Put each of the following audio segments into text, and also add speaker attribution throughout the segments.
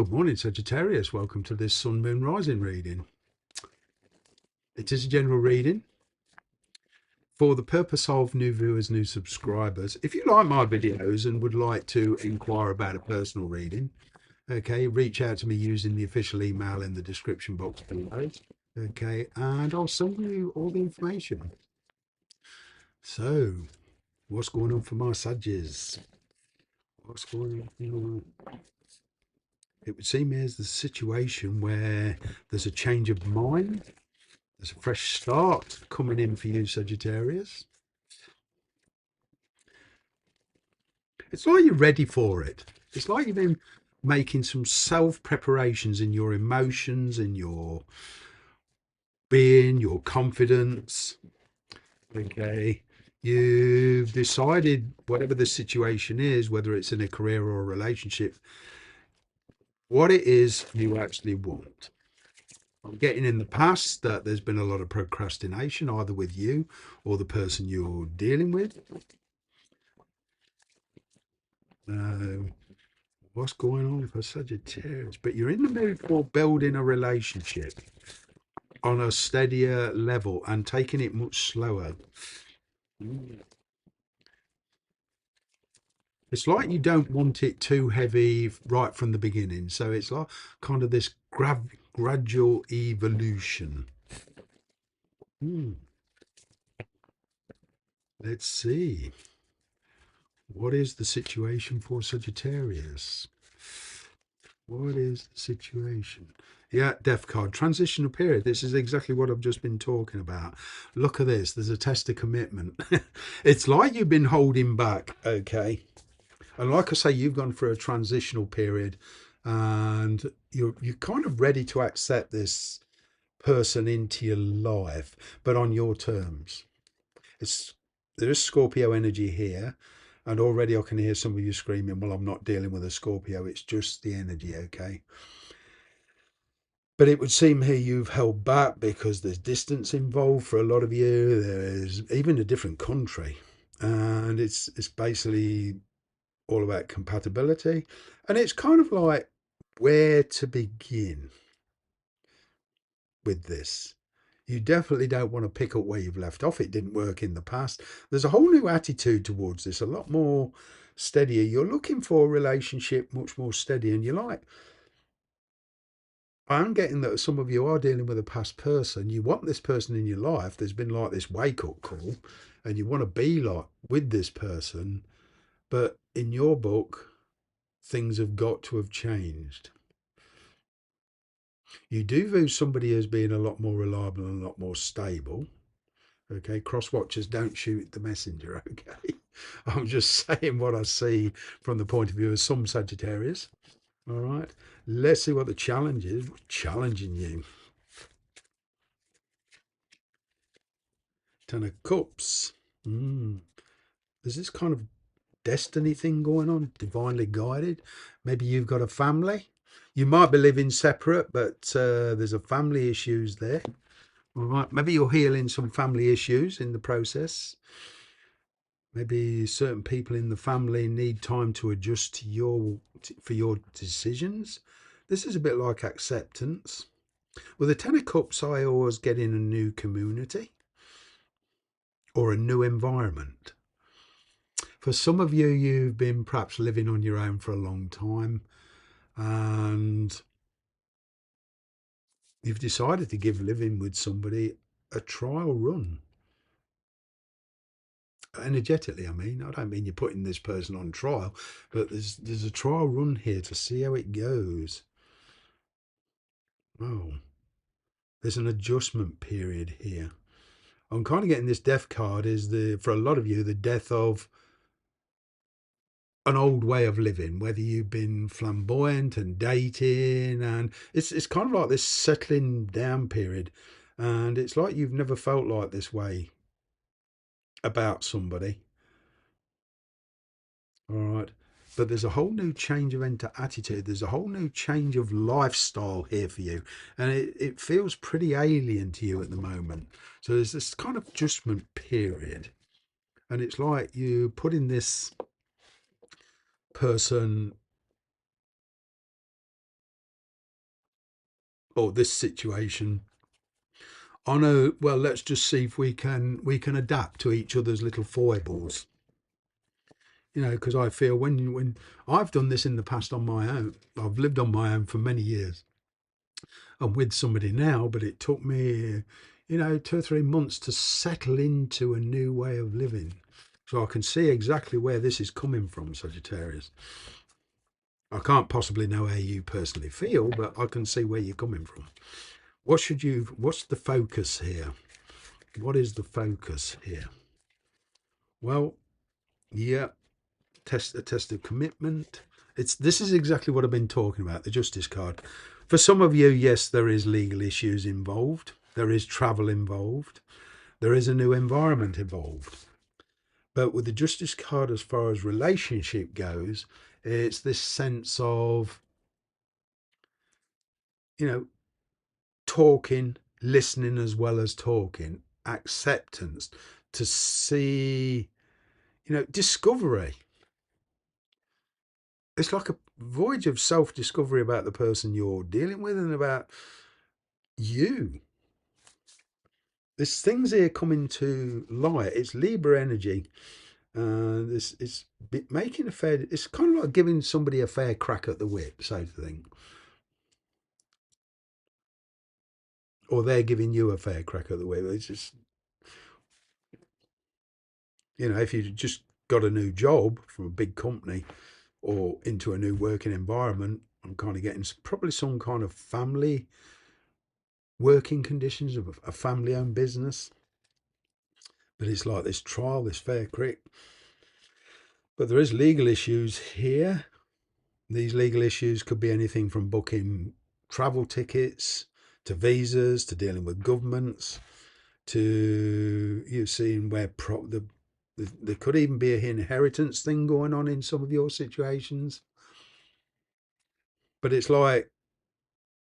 Speaker 1: Good morning, Sagittarius. Welcome to this Sun, Moon, Rising reading. It is a general reading for the purpose of new viewers, new subscribers. If you like my videos and would like to inquire about a personal reading, okay, reach out to me using the official email in the description box below. Okay, and I'll send you all the information. So, what's going on for my Sagittarius? What's going on? It would seem there's the situation where there's a change of mind. There's a fresh start coming in for you, Sagittarius. It's like you're ready for it. It's like you've been making some self preparations in your emotions, in your being, your confidence. Okay. You've decided, whatever the situation is, whether it's in a career or a relationship, what it is you actually want. I'm getting in the past that there's been a lot of procrastination, either with you or the person you're dealing with. What's going on for Sagittarius? But you're in the mood for building a relationship on a steadier level and taking it much slower. It's like you don't want it too heavy right from the beginning. So it's like kind of this gradual evolution. Let's see. What is the situation for Sagittarius? What is the situation? Yeah, death card. Transitional period. This is exactly what I've just been talking about. Look at this. There's a test of commitment. It's like you've been holding back, okay? And like I say, you've gone through a transitional period and you're kind of ready to accept this person into your life, but on your terms. There is Scorpio energy here. And already I can hear some of you screaming, well, I'm not dealing with a Scorpio. It's just the energy, okay? But it would seem here you've held back because there's distance involved for a lot of you. There's even a different country. And it's basically all about compatibility. And it's kind of like where to begin with this. You definitely don't want to pick up where you've left off. It didn't work in the past. There's a whole new attitude towards this, a lot more steadier. You're looking for a relationship much more steady, and you're like, I'm getting that some of you are dealing with a past person. You want this person in your life. There's been like this wake up call, and you want to be like with this person. But in your book, things have got to have changed. You do view somebody as being a lot more reliable and a lot more stable. Okay, cross watchers don't shoot the messenger. Okay, I'm just saying what I see from the point of view of some Sagittarius. All right, let's see what the challenge is. We're challenging you. Ten of Cups. There's this kind of destiny thing going on, divinely guided. Maybe you've got a family. You might be living separate, but there's a family issues there. All right, maybe you're healing some family issues in the process. Maybe certain people in the family need time to adjust to for your decisions. This is a bit like acceptance. With the Ten of Cups, I always get in a new community or a new environment. For some of you, you've been perhaps living on your own for a long time and you've decided to give living with somebody a trial run. Energetically, I mean, I don't mean you're putting this person on trial, but there's a trial run here to see how it goes. Oh, there's an adjustment period here. I'm kind of getting this death card is for a lot of you, the death of an old way of living, whether you've been flamboyant and dating, and it's kind of like this settling down period. And it's like you've never felt like this way about somebody. All right. But there's a whole new change of attitude. There's a whole new change of lifestyle here for you. And it feels pretty alien to you at the moment. So there's this kind of adjustment period. And it's like you putting this person or this situation on a, well, let's just see if we can adapt to each other's little foibles. Because I feel when I've done this in the past on my own, I've lived on my own for many years. I'm with somebody now, but it took me, 2 or 3 months to settle into a new way of living. So I can see exactly where this is coming from, Sagittarius. I can't possibly know how you personally feel, but I can see where you're coming from. What's the focus here? What is the focus here? Well, yeah, a test of commitment. This is exactly what I've been talking about, the Justice card. For some of you, yes, there is legal issues involved. There is travel involved. There is a new environment involved. But with the Justice card, as far as relationship goes, it's this sense of, talking, listening as well as talking, acceptance, to see, discovery. It's like a voyage of self-discovery about the person you're dealing with and about you. There's things here coming to light. It's Libra energy. This it's making a fair. It's kind of like giving somebody a fair crack at the whip, so to think, or they're giving you a fair crack at the whip. It's just, if you just got a new job from a big company or into a new working environment, I'm kind of getting probably some kind of family working conditions of a family-owned business. But it's like this trial, this fair crick. But there is legal issues here. These legal issues could be anything from booking travel tickets to visas to dealing with governments to you seeing where there could even be an inheritance thing going on in some of your situations. But it's like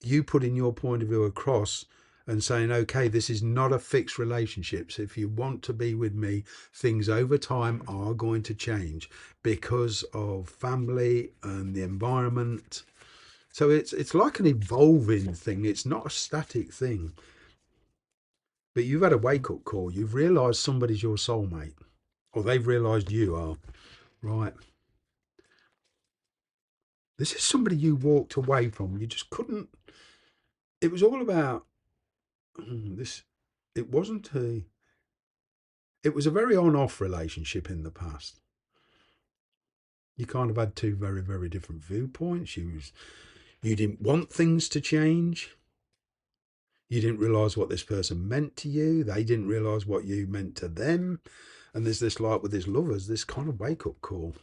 Speaker 1: you putting your point of view across and saying, okay, this is not a fixed relationship. So if you want to be with me, things over time are going to change because of family and the environment. So it's like an evolving thing. It's not a static thing. But you've had a wake-up call. You've realised somebody's your soulmate. Or they've realised you are. Right. This is somebody you walked away from. You just couldn't. It was all about this. It wasn't a. It was a very on-off relationship in the past. You kind of had two very, very different viewpoints. You didn't want things to change. You didn't realise what this person meant to you. They didn't realise what you meant to them. And there's this, like with his lovers, this kind of wake-up call.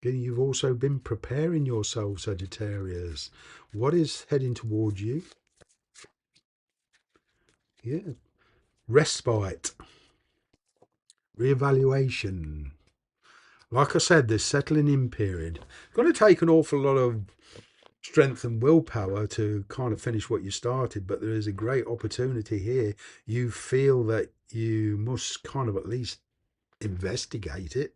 Speaker 1: You've also been preparing yourself, Sagittarius. What is heading towards you? Yeah. Respite. Reevaluation. Like I said, this settling in period. It's going to take an awful lot of strength and willpower to kind of finish what you started, but there is a great opportunity here. You feel that you must kind of at least investigate it.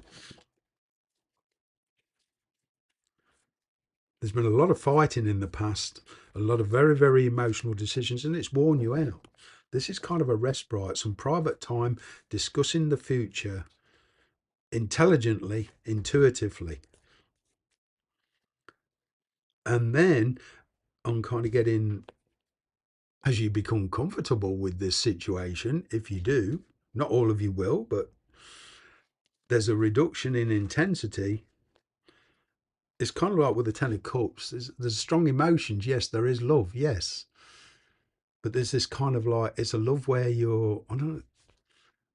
Speaker 1: There's been a lot of fighting in the past, a lot of very, very emotional decisions, and it's worn you out. This is kind of a respite, some private time discussing the future intelligently, intuitively. And then I'm kind of getting, as you become comfortable with this situation, if you do, not all of you will, but there's a reduction in intensity. It's kind of like with the Ten of Cups. There's strong emotions. Yes, there is love. Yes. But there's this kind of like, it's a love where you're, I don't know,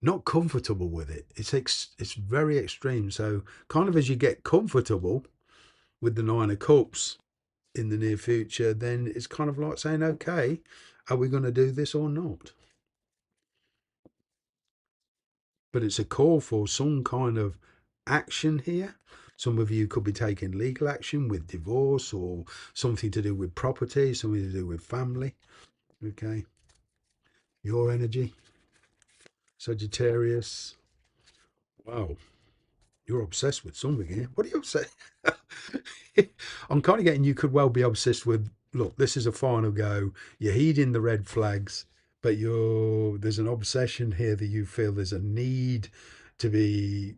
Speaker 1: not comfortable with it. It's very extreme. So kind of as you get comfortable with the Nine of Cups in the near future, then it's kind of like saying, okay, are we going to do this or not? But it's a call for some kind of action here. Some of you could be taking legal action with divorce or something to do with property, something to do with family. Okay. Your energy, Sagittarius. Wow. You're obsessed with something here. What are you obsessed? I'm kind of getting you could well be obsessed with. Look, this is a final go. You're heeding the red flags, but there's an obsession here that you feel there's a need to be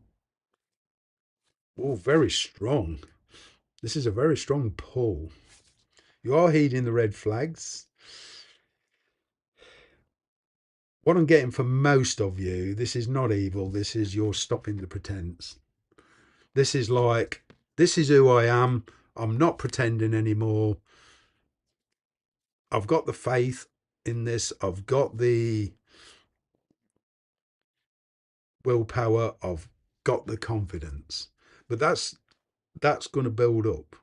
Speaker 1: very strong. This is a very strong pull. You are heeding the red flags. What I'm getting for most of you, this is not evil. This is you're stopping the pretense. This is like, this is who I am. I'm not pretending anymore. I've got the faith in this. I've got the willpower. I've got the confidence. But that's going to build up.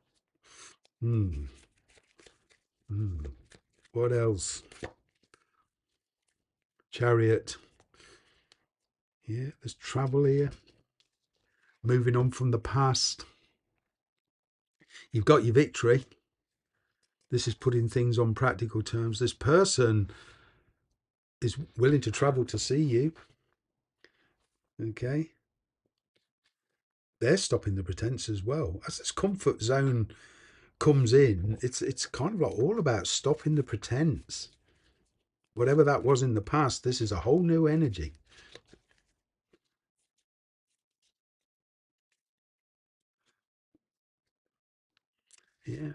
Speaker 1: What else? Chariot. Yeah, there's travel here. Moving on from the past. You've got your victory. This is putting things on practical terms. This person is willing to travel to see you. Okay. They're stopping the pretense as well. As this comfort zone comes in, it's kind of like all about stopping the pretense. Whatever that was in the past, this is a whole new energy. Yeah.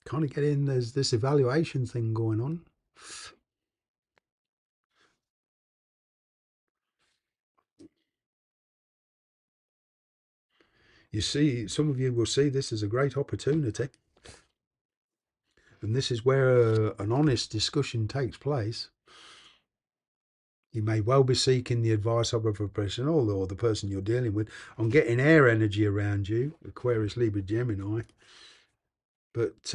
Speaker 1: Kind of get in, there's this evaluation thing going on. You see, some of you will see this as a great opportunity. And this is where an honest discussion takes place. You may well be seeking the advice of a professional or the person you're dealing with. I'm getting air energy around you, Aquarius, Libra, Gemini. But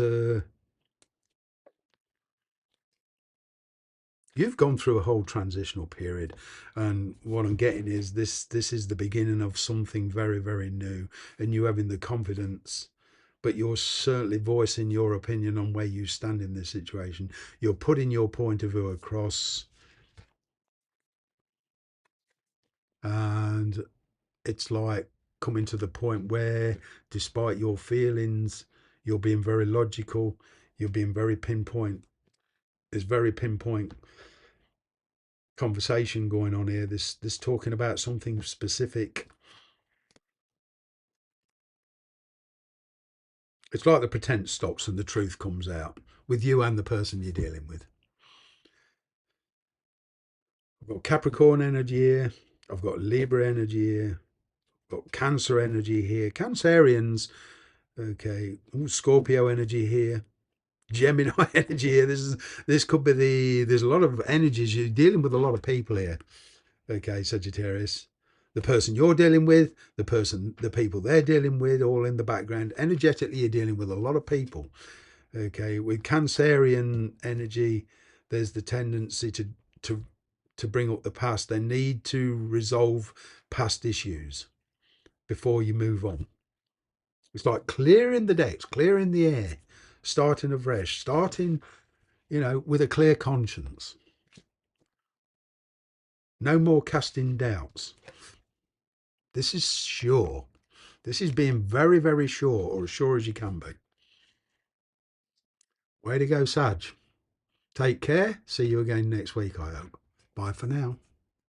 Speaker 1: you've gone through a whole transitional period. And what I'm getting is this is the beginning of something very, very new. And you having the confidence, but you're certainly voicing your opinion on where you stand in this situation. You're putting your point of view across. And it's like coming to the point where, despite your feelings, you're being very logical, you're being very pinpoint. There's very pinpoint conversation going on here. This talking about something specific. It's like the pretense stops and the truth comes out with you and the person you're dealing with. I've got Capricorn energy here. I've got Libra energy here. I've got Cancer energy here. Cancerians, okay. Scorpio energy here. Gemini energy here. This could be there's a lot of energies. You're dealing with a lot of people here. Okay, Sagittarius. The person you're dealing with, the people they're dealing with, all in the background. Energetically, you're dealing with a lot of people. Okay, with Cancerian energy, there's the tendency to bring up the past. They need to resolve past issues before you move on. It's like clearing the decks, clearing the air, starting afresh, starting, with a clear conscience. No more casting doubts. This is sure. This is being very, very sure, or as sure as you can be. Way to go, Sag. Take care. See you again next week, I hope. Bye for now.